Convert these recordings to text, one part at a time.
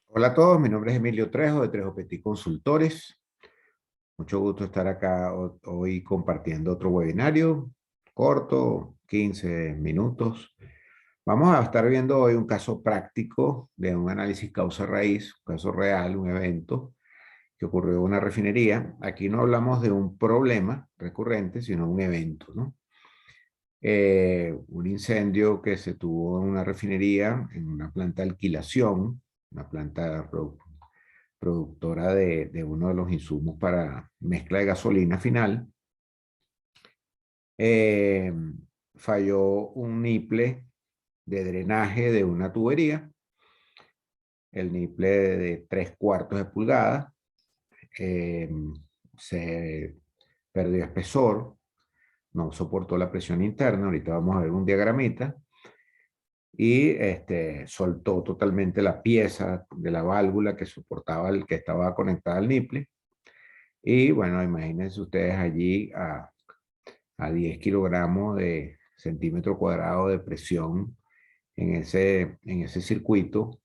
Hola a todos, mi nombre es Emilio Trejo de Trejo Petit Consultores. Mucho gusto estar acá hoy compartiendo otro webinario corto, 15 minutos. Vamos a estar viendo hoy un caso práctico de un análisis causa-raíz, un caso real, un evento que ocurrió en una refinería. Aquí no hablamos de un problema recurrente, sino un evento, ¿no? Un incendio que se tuvo en una refinería, en una planta de alquilación, una planta productora de uno de los insumos para mezcla de gasolina final. Eh, Falló un niple de drenaje de una tubería, el niple de 3/4 de pulgada, eh, se perdió espesor, no soportó la presión interna, ahorita vamos a ver un diagramita, y soltó totalmente la pieza de la válvula que soportaba el que estaba conectada al niple. Y bueno, imagínense ustedes allí a 10 kilogramos de centímetro cuadrado de presión en ese circuito,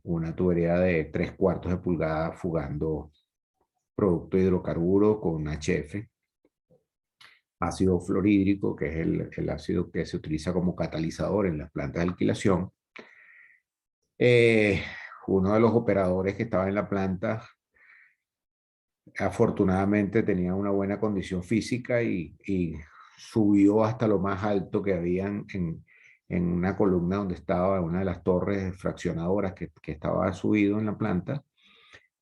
una tubería de 3/4 de pulgada fugando producto hidrocarburo con HF, ácido fluorhídrico, que es el ácido que se utiliza como catalizador en las plantas de alquilación. Eh, Uno de los operadores que estaba en la planta afortunadamente tenía una buena condición física y subió hasta lo más alto que habían en una columna donde estaba una de las torres fraccionadoras que estaba subido en la planta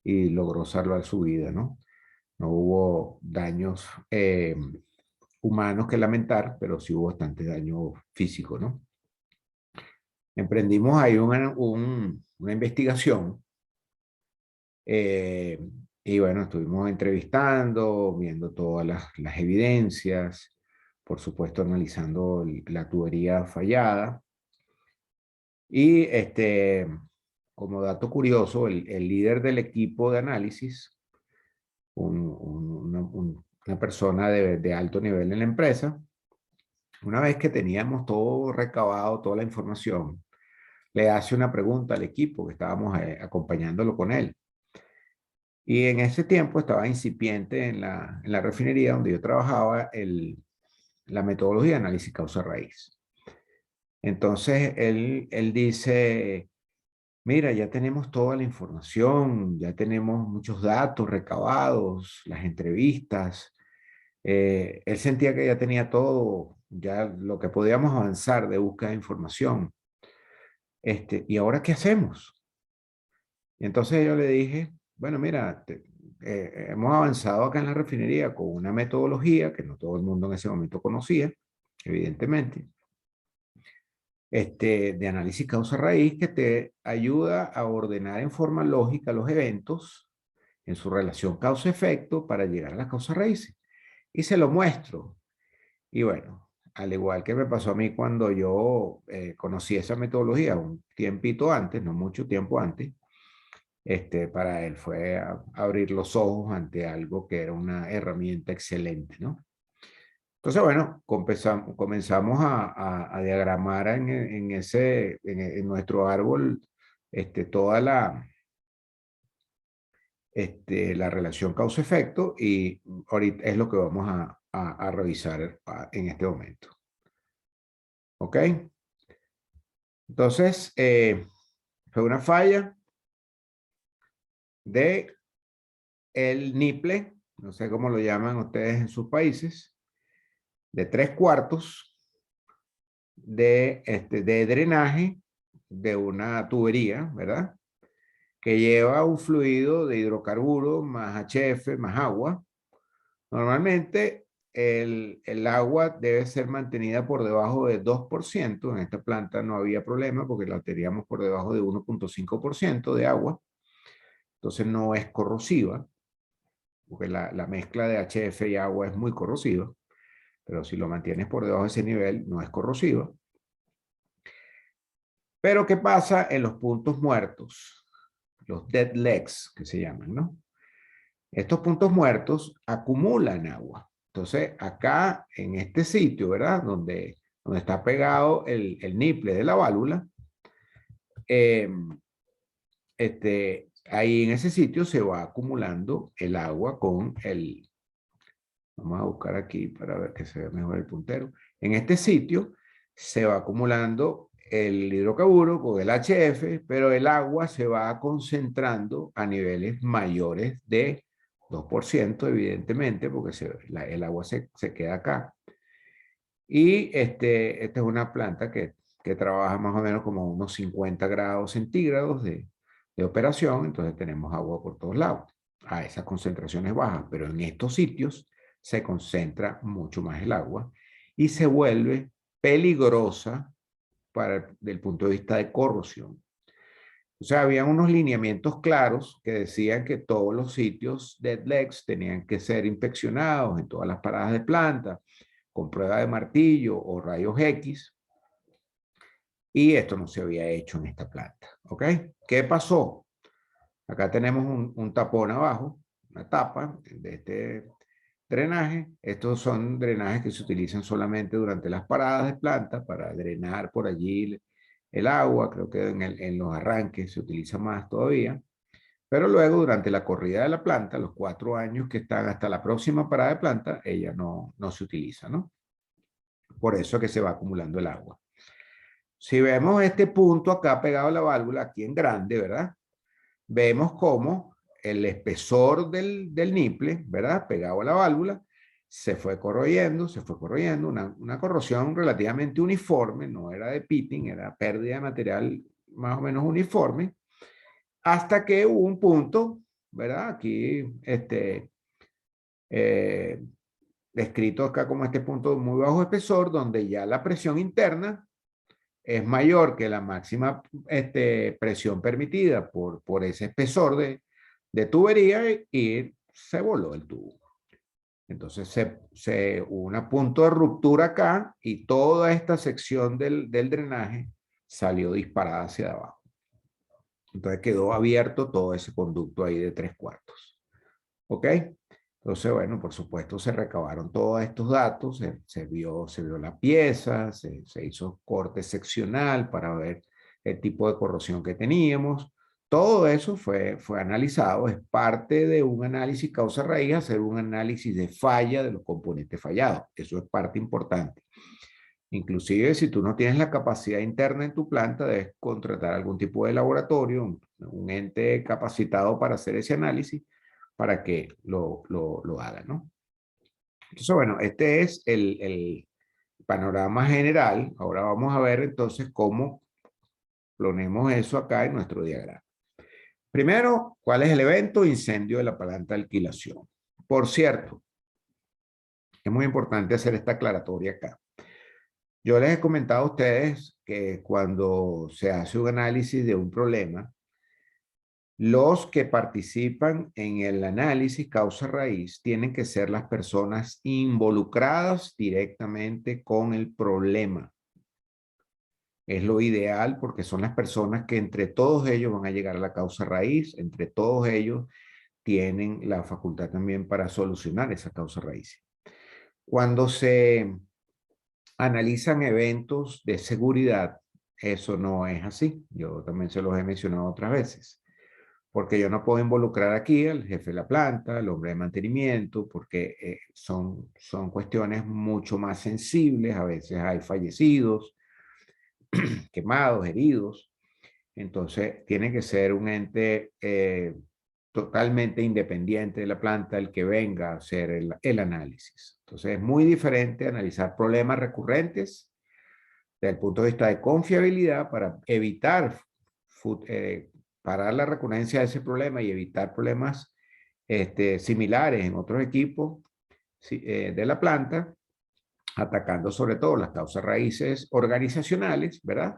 y logró salvar su vida, ¿no? No hubo daños humanos que lamentar, pero sí hubo bastante daño físico, ¿no? Emprendimos ahí una investigación. eh, y bueno, estuvimos entrevistando, viendo todas las evidencias, por supuesto analizando la tubería fallada. Y como dato curioso, el líder del equipo de análisis, una persona de alto nivel en la empresa, una vez que teníamos todo recabado, toda la información, le hace una pregunta al equipo que estábamos acompañándolo con él. Y en ese tiempo estaba incipiente en la refinería donde yo trabajaba la metodología de análisis causa-raíz. Entonces él dice, mira, ya tenemos toda la información, ya tenemos muchos datos recabados, las entrevistas. Él sentía que ya tenía todo, ya lo que podíamos avanzar de búsqueda de información. ¿Y ahora qué hacemos? Y entonces yo le dije, bueno, mira, hemos avanzado acá en la refinería con una metodología que no todo el mundo en ese momento conocía, evidentemente, de análisis causa-raíz que te ayuda a ordenar en forma lógica los eventos en su relación causa-efecto para llegar a las causas raíces. Y se lo muestro. Y bueno, al igual que me pasó a mí cuando yo conocí esa metodología un tiempito antes, no mucho tiempo antes, para él fue abrir los ojos ante algo que era una herramienta excelente, ¿no? Entonces, bueno, comenzamos a diagramar en nuestro árbol toda la relación causa-efecto y ahorita es lo que vamos a revisar en este momento. ¿Ok? Entonces, fue una falla de el niple, no sé cómo lo llaman ustedes en sus países, de 3/4 de drenaje de una tubería, ¿verdad? Que lleva un fluido de hidrocarburo más HF más agua. Normalmente el agua debe ser mantenida por debajo de 2%. En esta planta no había problema porque la teníamos por debajo de 1,5% de agua. Entonces no es corrosiva, porque la mezcla de HF y agua es muy corrosiva. Pero si lo mantienes por debajo de ese nivel, no es corrosiva. Pero ¿qué pasa en los puntos muertos? Los dead legs, que se llaman, ¿no? Estos puntos muertos acumulan agua. Entonces, acá en este sitio, ¿verdad? Donde está pegado el niple de la válvula, ahí en ese sitio se va acumulando el agua con vamos a buscar aquí para ver que se vea mejor el puntero. En este sitio se va acumulando el hidrocarburo con el HF, pero el agua se va concentrando a niveles mayores de 2%, evidentemente, porque el agua se queda acá. Y esta es una planta que trabaja más o menos como unos 50 grados centígrados de operación, entonces tenemos agua por todos lados, a esas concentraciones bajas, pero en estos sitios se concentra mucho más el agua y se vuelve peligrosa desde el punto de vista de corrosión. O sea, había unos lineamientos claros que decían que todos los sitios dead legs tenían que ser inspeccionados en todas las paradas de planta, con prueba de martillo o rayos X, y esto no se había hecho en esta planta. ¿Ok? ¿Qué pasó? Acá tenemos un tapón abajo, una tapa de este drenaje. Estos son drenajes que se utilizan solamente durante las paradas de planta para drenar por allí el agua. Creo que en los arranques se utiliza más todavía. Pero luego, durante la corrida de la planta, los 4 años que están hasta la próxima parada de planta, ella no se utiliza, ¿no? Por eso es que se va acumulando el agua. Si vemos este punto acá pegado a la válvula, aquí en grande, ¿verdad? Vemos cómo el espesor del niple, ¿verdad? Pegado a la válvula, se fue corroyendo, una corrosión relativamente uniforme, no era de pitting, era pérdida de material más o menos uniforme, hasta que hubo un punto, ¿verdad? Aquí, descrito acá como este punto de muy bajo espesor, donde ya la presión interna es mayor que la máxima presión permitida por ese espesor de tubería y se voló el tubo. Entonces hubo un punto de ruptura acá y toda esta sección del drenaje salió disparada hacia abajo. Entonces quedó abierto todo ese conducto ahí de 3/4. ¿Ok? Entonces, bueno, por supuesto se recabaron todos estos datos, se vio la pieza, se hizo corte seccional para ver el tipo de corrosión que teníamos. Todo eso fue analizado, es parte de un análisis causa-raíz, hacer un análisis de falla de los componentes fallados. Eso es parte importante. Inclusive, si tú no tienes la capacidad interna en tu planta, debes contratar algún tipo de laboratorio, un ente capacitado para hacer ese análisis, para que lo hagan, ¿no? Entonces, bueno, este es el panorama general. Ahora vamos a ver entonces cómo ponemos eso acá en nuestro diagrama. Primero, ¿cuál es el evento? Incendio de la planta de alquilación. Por cierto, es muy importante hacer esta aclaratoria acá. Yo les he comentado a ustedes que cuando se hace un análisis de un problema, los que participan en el análisis causa-raíz tienen que ser las personas involucradas directamente con el problema. Es lo ideal porque son las personas que entre todos ellos van a llegar a la causa-raíz, entre todos ellos tienen la facultad también para solucionar esa causa-raíz. Cuando se analizan eventos de seguridad, eso no es así. Yo también se los he mencionado otras veces. Porque yo no puedo involucrar aquí al jefe de la planta, al hombre de mantenimiento, porque son cuestiones mucho más sensibles. A veces hay fallecidos, quemados, heridos. Entonces, tiene que ser un ente totalmente independiente de la planta el que venga a hacer el análisis. Entonces, es muy diferente analizar problemas recurrentes desde el punto de vista de confiabilidad para evitar parar la recurrencia de ese problema y evitar problemas similares en otros equipos de la planta, atacando sobre todo las causas raíces organizacionales, ¿verdad?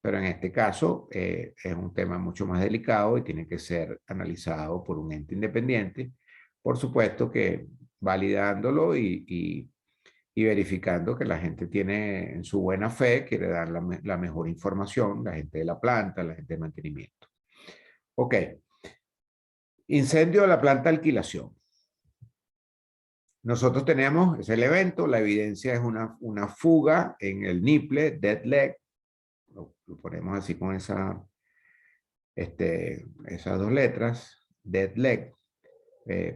Pero en este caso es un tema mucho más delicado y tiene que ser analizado por un ente independiente, por supuesto que validándolo y verificando que la gente tiene en su buena fe, quiere dar la mejor información, la gente de la planta, la gente de mantenimiento. Ok. Incendio de la planta de alquilación. Nosotros tenemos, es el evento, la evidencia es una fuga en el niple, dead leg, lo ponemos así con esa esas dos letras, dead leg,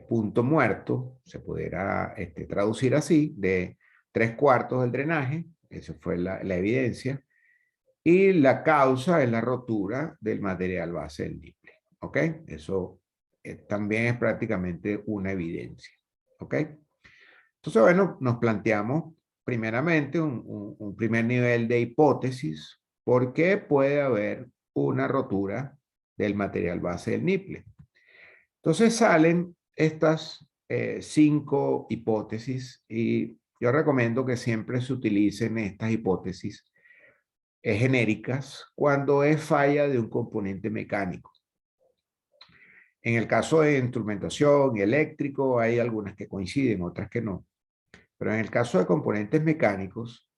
punto muerto, se pudiera traducir así, de 3/4 del drenaje, esa fue la evidencia, y la causa es la rotura del material base del niple. ¿Ok? Eso también es prácticamente una evidencia. ¿Ok? Entonces, bueno, nos planteamos primeramente un primer nivel de hipótesis. ¿Por qué puede haber una rotura del material base del niple? Entonces salen estas 5 hipótesis y yo recomiendo que siempre se utilicen estas hipótesis genéricas cuando es falla de un componente mecánico. En el caso de instrumentación y eléctrico hay algunas que coinciden, otras que no. Pero en el caso de componentes mecánicos,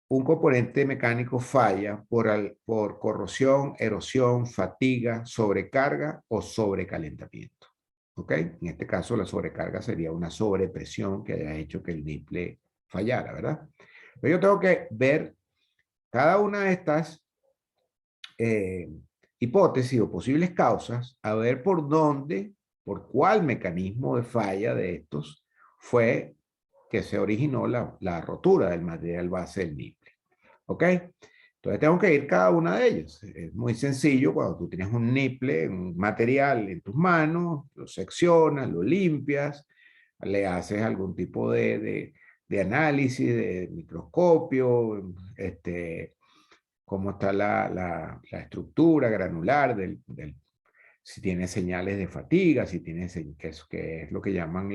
un componente mecánico falla por corrosión, erosión, fatiga, sobrecarga o sobrecalentamiento. ¿Ok? En este caso la sobrecarga sería una sobrepresión que haya hecho que el niple fallara, ¿verdad? Pero yo tengo que ver cada una de estas hipótesis o posibles causas, a ver por dónde, por cuál mecanismo de falla de estos fue que se originó la rotura del material base del niple. ¿Ok? Entonces tengo que ir cada una de ellas. Es muy sencillo cuando tú tienes un niple, un material en tus manos, lo seccionas, lo limpias, le haces algún tipo de análisis de microscopio, cómo está la estructura granular si tiene señales de fatiga, si tiene, que es lo que llaman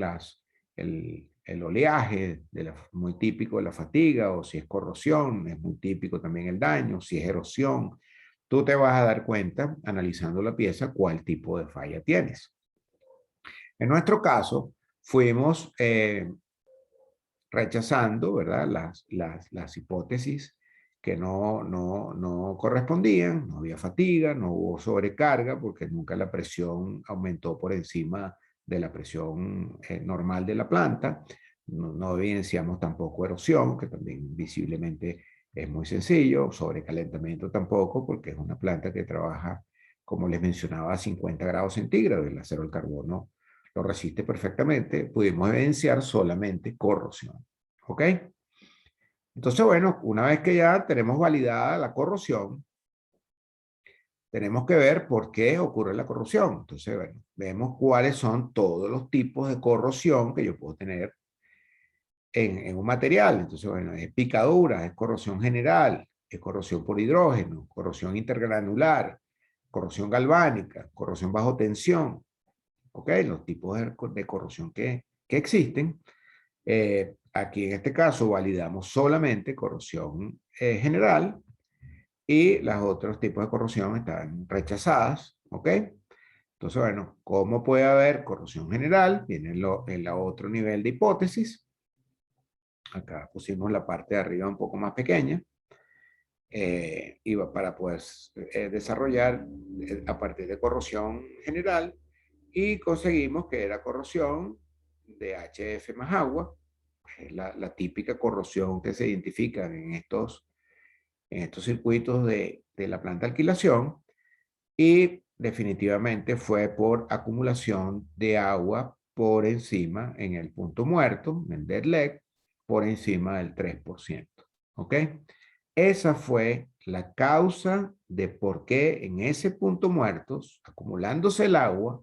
el oleaje, muy típico de la fatiga, o si es corrosión, es muy típico también el daño, si es erosión. Tú te vas a dar cuenta, analizando la pieza, cuál tipo de falla tienes. En nuestro caso, fuimos rechazando, ¿verdad? Las hipótesis que no correspondían, no había fatiga, no hubo sobrecarga, porque nunca la presión aumentó por encima de la presión normal de la planta. No evidenciamos tampoco erosión, que también visiblemente es muy sencillo, sobrecalentamiento tampoco, porque es una planta que trabaja, como les mencionaba, a 50 grados centígrados. El acero al carbono lo resiste perfectamente. Pudimos evidenciar solamente corrosión. ¿Ok? Entonces, bueno, una vez que ya tenemos validada la corrosión, tenemos que ver por qué ocurre la corrosión. Entonces, bueno, vemos cuáles son todos los tipos de corrosión que yo puedo tener en un material. Entonces, bueno, es picadura, es corrosión general, es corrosión por hidrógeno, corrosión intergranular, corrosión galvánica, corrosión bajo tensión. ¿Ok? Los tipos de corrosión que existen. Aquí en este caso validamos solamente corrosión general y los otros tipos de corrosión están rechazadas, ¿ok? Entonces, bueno, ¿cómo puede haber corrosión general? Viene en la otro nivel de hipótesis. Acá pusimos la parte de arriba un poco más pequeña. Y para poder desarrollar a partir de corrosión general y conseguimos que era corrosión de HF más agua, es la típica corrosión que se identifica en estos circuitos de la planta de alquilación y definitivamente fue por acumulación de agua por encima en el punto muerto, en dead leg, por encima del 3%. ¿Ok? Esa fue la causa de por qué en ese punto muerto, acumulándose el agua,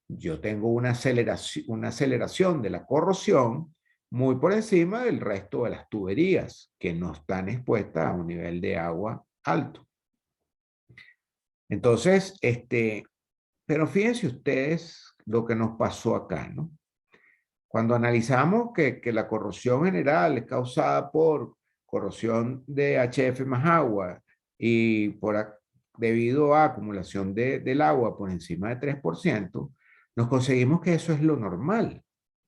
yo tengo una aceleración de la corrosión muy por encima del resto de las tuberías que no están expuestas a un nivel de agua alto. Entonces, pero fíjense ustedes lo que nos pasó acá, ¿no? Cuando analizamos que la corrosión general es causada por corrosión de HF más agua y debido a acumulación del agua por encima de 3%, nos conseguimos que eso es lo normal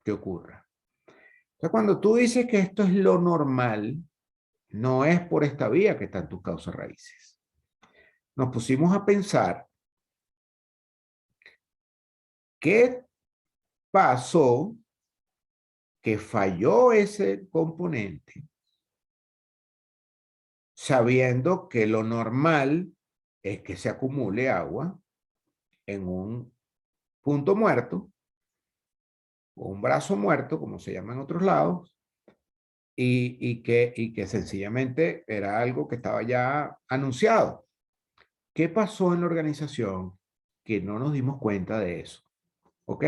que ocurra. Entonces, cuando tú dices que esto es lo normal, no es por esta vía que están tus causas raíces. Nos pusimos a pensar qué pasó que falló ese componente sabiendo que lo normal es que se acumule agua en un punto muerto o un brazo muerto, como se llama en otros lados, y que sencillamente era algo que estaba ya anunciado. ¿Qué pasó en la organización? Que no nos dimos cuenta de eso. ¿Ok?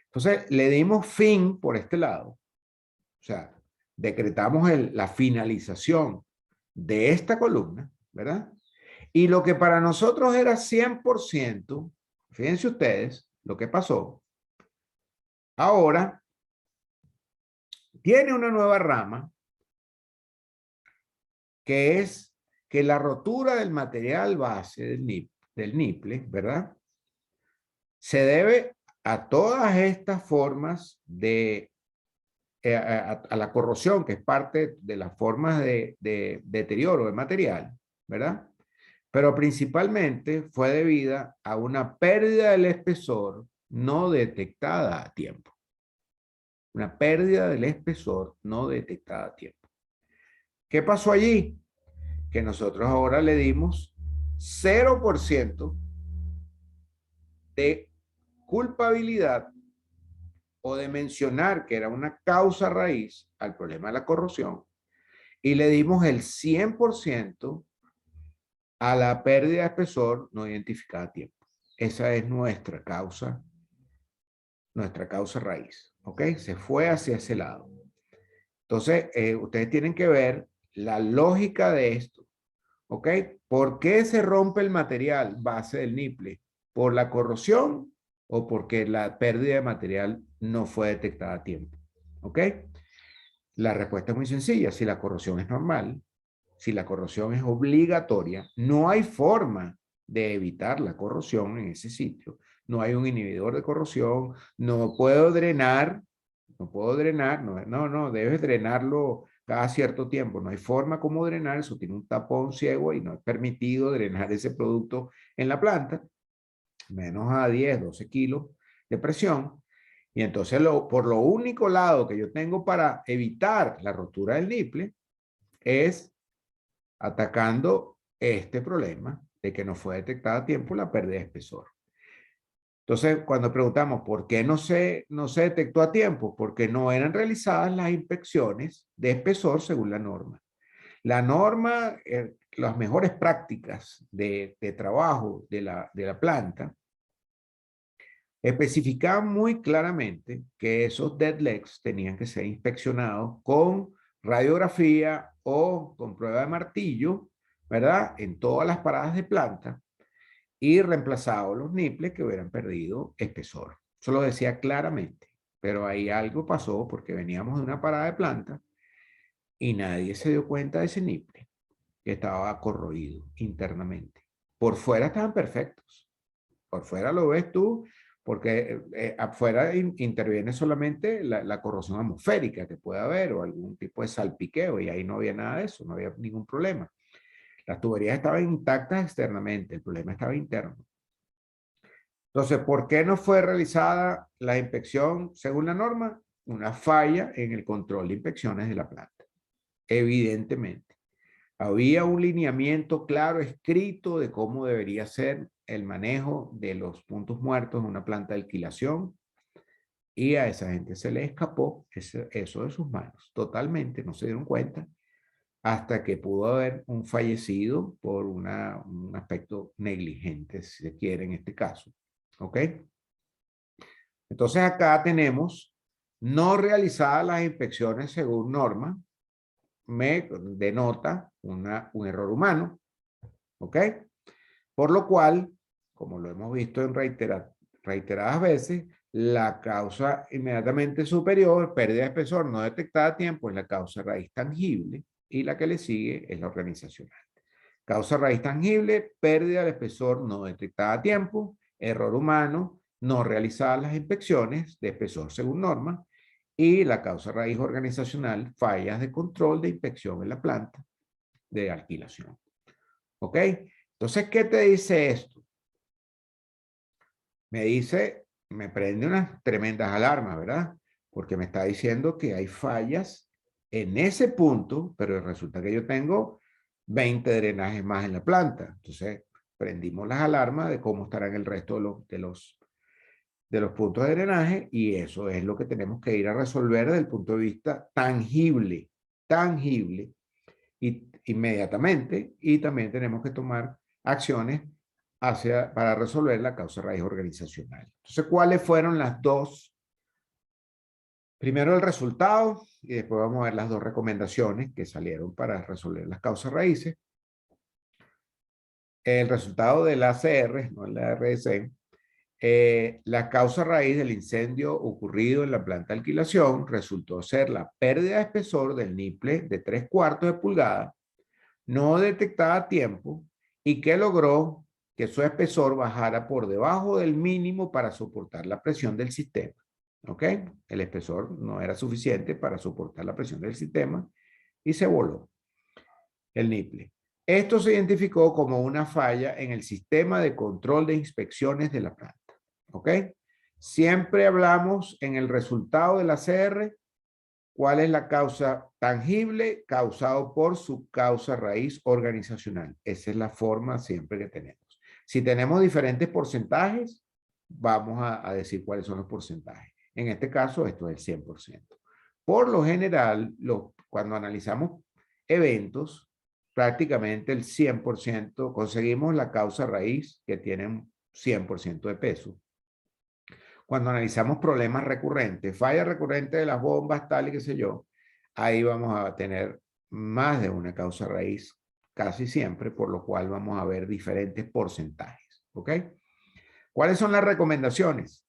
Entonces, le dimos fin por este lado. O sea, decretamos la finalización de esta columna, ¿verdad? Y lo que para nosotros era 100%, fíjense ustedes lo que pasó, ahora tiene una nueva rama que es que la rotura del material base del niple, ¿verdad? Se debe a todas estas formas de, a la corrosión, que es parte de las formas de deterioro del material, ¿verdad? Pero principalmente fue debida a una pérdida del espesor no detectada a tiempo. Una pérdida del espesor no detectada a tiempo. ¿Qué pasó allí? Que nosotros ahora le dimos 0% de culpabilidad o de mencionar que era una causa raíz al problema de la corrosión y le dimos el 100% a la pérdida de espesor no identificada a tiempo. Esa es nuestra causa raíz, ¿ok? Se fue hacia ese lado. Entonces, ustedes tienen que ver la lógica de esto, ¿ok? ¿Por qué se rompe el material base del niple? ¿Por la corrosión o porque la pérdida de material no fue detectada a tiempo? ¿Ok? La respuesta es muy sencilla. Si la corrosión es normal, si la corrosión es obligatoria, no hay forma de evitar la corrosión en ese sitio. No hay un inhibidor de corrosión, no puedo drenar, no, debes drenarlo cada cierto tiempo. No hay forma como drenar, eso tiene un tapón ciego y no es permitido drenar ese producto en la planta, menos a 10, 12 kilos de presión. Y entonces por lo único lado que yo tengo para evitar la rotura del niple es atacando este problema de que no fue detectada a tiempo la pérdida de espesor. Entonces, cuando preguntamos por qué no se detectó a tiempo, porque no eran realizadas las inspecciones de espesor según la norma. La norma, las mejores prácticas de trabajo de la planta, especificaban muy claramente que esos dead legs tenían que ser inspeccionados con radiografía o con prueba de martillo, ¿verdad? En todas las paradas de planta y reemplazados los niples que hubieran perdido espesor. Eso lo decía claramente, pero ahí algo pasó porque veníamos de una parada de planta y nadie se dio cuenta de ese niple que estaba corroído internamente. Por fuera estaban perfectos. Por fuera lo ves tú, porque afuera interviene solamente la corrosión atmosférica que puede haber o algún tipo de salpiqueo y ahí no había nada de eso, no había ningún problema. Las tuberías estaban intactas externamente, el problema estaba interno. Entonces, ¿por qué no fue realizada la inspección según la norma? Una falla en el control de inspecciones de la planta. Evidentemente. Había un lineamiento claro escrito de cómo debería ser el manejo de los puntos muertos en una planta de alquilación y a esa gente se le escapó eso de sus manos. Totalmente, no se dieron cuenta hasta que pudo haber un fallecido por un aspecto negligente, si se quiere en este caso. ¿Ok? Entonces acá tenemos no realizadas las inspecciones según norma, me denota un error humano, ¿ok? Por lo cual, como lo hemos visto en reiteradas veces, la causa inmediatamente superior, pérdida de espesor no detectada a tiempo, es la causa raíz tangible y la que le sigue es la organizacional. Causa raíz tangible, pérdida de espesor no detectada a tiempo, error humano, no realizadas las inspecciones de espesor según norma, y la causa raíz organizacional, fallas de control de inspección en la planta de alquilación. ¿Ok? Entonces, ¿qué te dice esto? Me dice, me prende unas tremendas alarmas, ¿verdad? Porque me está diciendo que hay fallas en ese punto, pero resulta que yo tengo 20 drenajes más en la planta. Entonces, prendimos las alarmas de cómo estarán el resto de los puntos de drenaje, y eso es lo que tenemos que ir a resolver desde el punto de vista tangible, y inmediatamente, y también tenemos que tomar acciones para resolver la causa raíz organizacional. Entonces, ¿cuáles fueron las dos? Primero el resultado, y después vamos a ver las dos recomendaciones que salieron para resolver las causas raíces. El resultado del ACR, no el ARC, la causa raíz del incendio ocurrido en la planta de alquilación resultó ser la pérdida de espesor del niple de 3/4 de pulgada, no detectada a tiempo, y que logró que su espesor bajara por debajo del mínimo para soportar la presión del sistema. ¿Ok? El espesor no era suficiente para soportar la presión del sistema y se voló el niple. Esto se identificó como una falla en el sistema de control de inspecciones de la planta. ¿Ok? Siempre hablamos en el resultado del ACR cuál es la causa tangible causado por su causa raíz organizacional. Esa es la forma siempre que tenemos. Si tenemos diferentes porcentajes, vamos a decir cuáles son los porcentajes. En este caso, esto es el 100%. Por lo general, cuando analizamos eventos, prácticamente el 100% conseguimos la causa raíz que tienen 100% de peso. Cuando analizamos problemas recurrentes, falla recurrente de las bombas, tal y qué sé yo, ahí vamos a tener más de una causa raíz casi siempre, por lo cual vamos a ver diferentes porcentajes. ¿Ok? ¿Cuáles son las recomendaciones?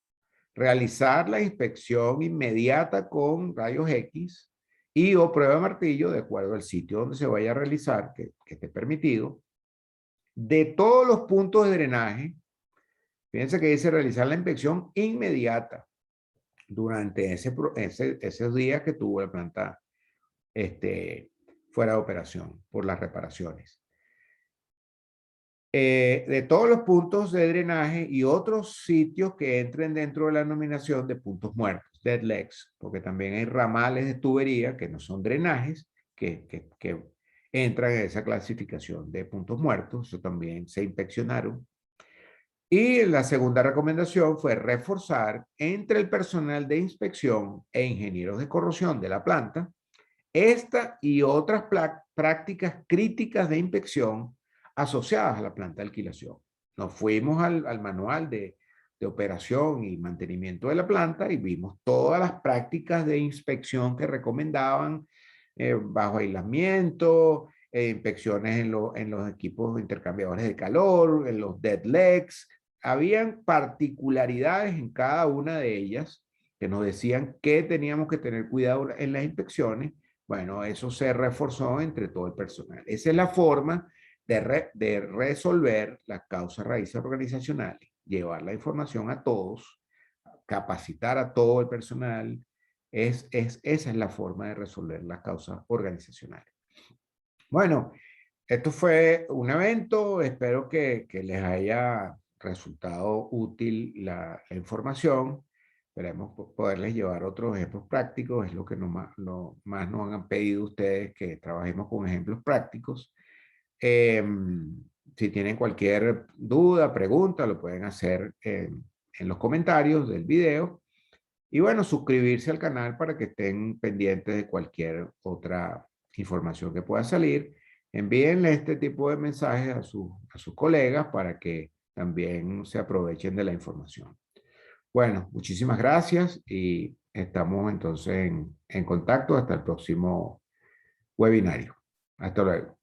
Realizar la inspección inmediata con rayos X y o prueba de martillo, de acuerdo al sitio donde se vaya a realizar, que esté permitido, de todos los puntos de drenaje. Fíjense que dice realizar la inspección inmediata durante esos días que tuvo la planta fuera de operación por las reparaciones. De todos los puntos de drenaje y otros sitios que entren dentro de la denominación de puntos muertos, dead legs, porque también hay ramales de tubería que no son drenajes, que entran en esa clasificación de puntos muertos. Eso también se inspeccionaron. Y la segunda recomendación fue reforzar entre el personal de inspección e ingenieros de corrosión de la planta esta y otras prácticas críticas de inspección asociadas a la planta de alquilación. Nos fuimos al manual de operación y mantenimiento de la planta y vimos todas las prácticas de inspección que recomendaban, bajo aislamiento, inspecciones en los equipos intercambiadores de calor, en los dead legs. Habían particularidades en cada una de ellas que nos decían que teníamos que tener cuidado en las inspecciones. Bueno, eso se reforzó entre todo el personal. Esa es la forma de resolver las causas raíces organizacionales, llevar la información a todos, capacitar a todo el personal. Esa es la forma de resolver las causas organizacionales. Bueno, esto fue un evento. Espero que les haya resultado útil la información. Esperemos poderles llevar otros ejemplos prácticos. Es lo que más nos han pedido ustedes, que trabajemos con ejemplos prácticos. Si tienen cualquier duda, pregunta, lo pueden hacer en los comentarios del video. Y bueno, suscribirse al canal para que estén pendientes de cualquier otra información que pueda salir. Envíenle este tipo de mensajes a sus colegas para que también se aprovechen de la información. Bueno, muchísimas gracias y estamos entonces en contacto hasta el próximo webinario. Hasta luego.